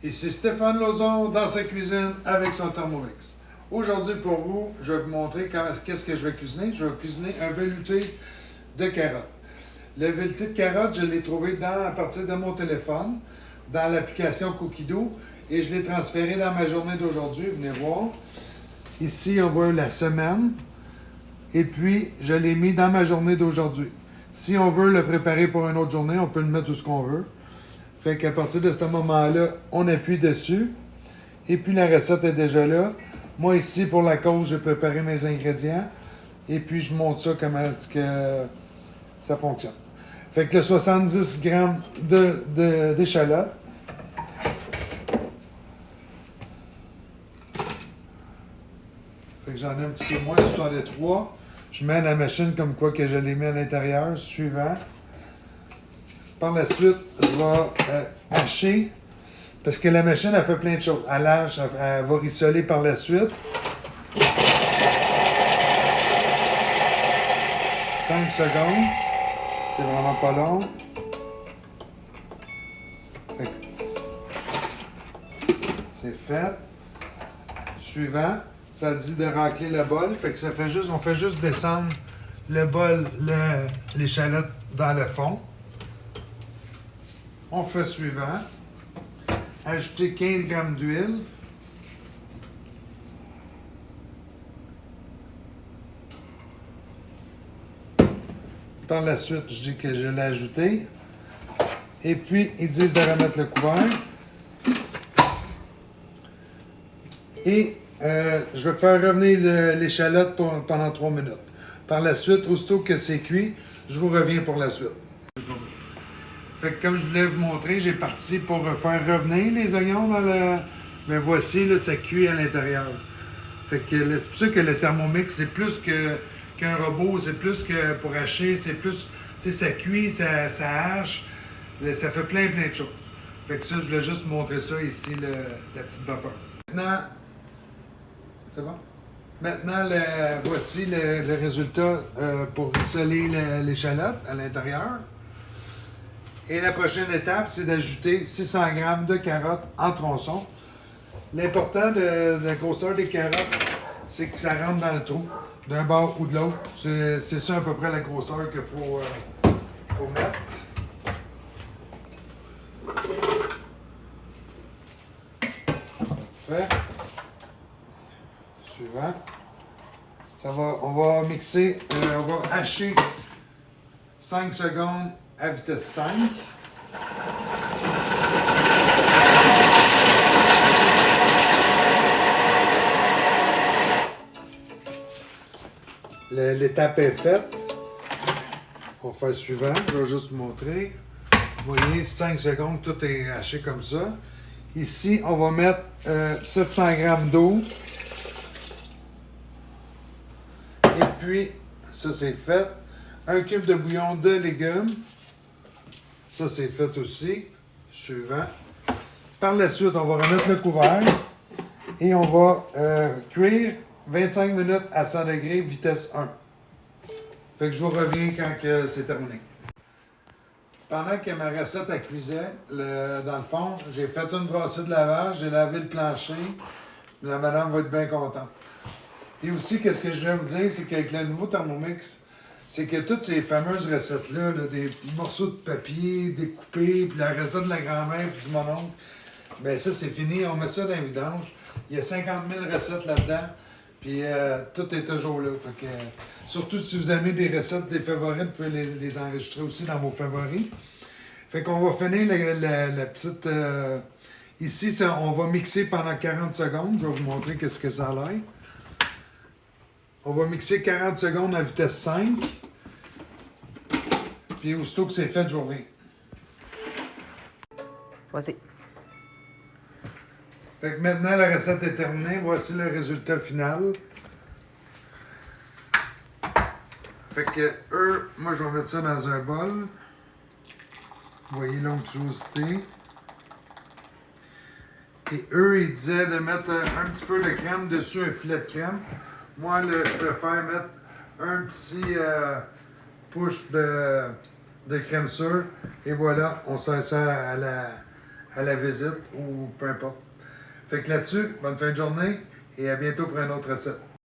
Ici Stéphane Lauzon dans sa cuisine avec son Thermomix. Aujourd'hui pour vous, je vais vous montrer qu'est-ce que je vais cuisiner. Je vais cuisiner un velouté de carottes. Le velouté de carottes, je l'ai trouvé à partir de mon téléphone, dans l'application Cookido, et je l'ai transféré dans ma journée d'aujourd'hui. Venez voir. Ici, on voit la semaine, et puis je l'ai mis dans ma journée d'aujourd'hui. Si on veut le préparer pour une autre journée, on peut le mettre où ce qu'on veut. Fait qu'à partir de ce moment-là, on appuie dessus. Et puis la recette est déjà là. Moi ici, pour la cause, j'ai préparé mes ingrédients. Et puis je montre ça comment est-ce que ça fonctionne. Fait que le 70 grammes d'échalotes. Fait que j'en ai un petit peu moins, 63. Je mets à la machine comme quoi que je l'ai mis à l'intérieur. Suivant. Par la suite, je vais hacher, parce que la machine, elle fait plein de choses. Elle hache, elle va rissoler par la suite. 5 secondes. C'est vraiment pas long. C'est fait. Suivant, ça dit de racler le bol. Fait que on fait juste descendre le bol, l'échalote dans le fond. On fait suivant. Ajouter 15 g d'huile. Par la suite, je dis que je l'ai ajouté. Et puis, ils disent de remettre le couvert. Et je vais faire revenir l'échalote pendant 3 minutes. Par la suite, aussitôt que c'est cuit, je vous reviens pour la suite. Fait que comme je voulais vous montrer, j'ai parti pour faire revenir les oignons dans le... Mais voici, là, ça cuit à l'intérieur. Fait que c'est pour ça que le Thermomix, c'est plus qu'un robot, c'est plus que pour hacher, c'est plus... Tu sais, ça cuit, ça hache, ça fait plein de choses. Fait que ça, je voulais juste vous montrer ça ici, la petite vapeur. Maintenant... C'est bon? Maintenant, voici le résultat pour rissoler l'échalote à l'intérieur. Et la prochaine étape, c'est d'ajouter 600 g de carottes en tronçons. L'important de la grosseur des carottes, c'est que ça rentre dans le trou, d'un bord ou de l'autre. C'est ça à peu près la grosseur qu'il faut mettre. Parfait. Suivant. On va mixer, on va hacher 5 secondes à vitesse 5. L'étape est faite. On va faire suivant. Je vais juste vous montrer. Vous voyez, 5 secondes, tout est haché comme ça. Ici, on va mettre 700 g d'eau. Et puis, ça c'est fait. 1 cube de bouillon de légumes. Ça, c'est fait aussi. Suivant. Par la suite, on va remettre le couvert et on va cuire 25 minutes à 100 degrés, vitesse 1. Fait que je vous reviens quand c'est terminé. Pendant que ma recette à cuisait, dans le fond, j'ai fait une brassée de lavage, j'ai lavé le plancher. La madame va être bien contente. Et aussi, qu'est-ce que je viens vous dire, c'est qu'avec le nouveau Thermomix, c'est que toutes ces fameuses recettes-là, des morceaux de papier découpés, puis la recette de la grand-mère, puis du mononcle, ben ça, c'est fini. On met ça dans le vidange. Il y a 50 000 recettes là-dedans, puis tout est toujours là. Fait que, surtout si vous aimez des recettes, des favoris, vous pouvez les enregistrer aussi dans vos favoris. Fait qu'on va finir la petite... ici, on va mixer pendant 40 secondes. Je vais vous montrer qu'est-ce que ça a l'air. On va mixer 40 secondes à vitesse 5. Puis aussitôt que c'est fait, je reviens. Vas-y. Fait que maintenant, la recette est terminée. Voici le résultat final. Fait que moi, je vais mettre ça dans un bol. Vous voyez l'onctuosité. Et ils disaient de mettre un petit peu de crème dessus, un filet de crème. Moi, je préfère mettre un petit push de crème sûre. Et voilà, on sert ça à à la visite ou peu importe. Fait que là-dessus, bonne fin de journée et à bientôt pour une autre recette.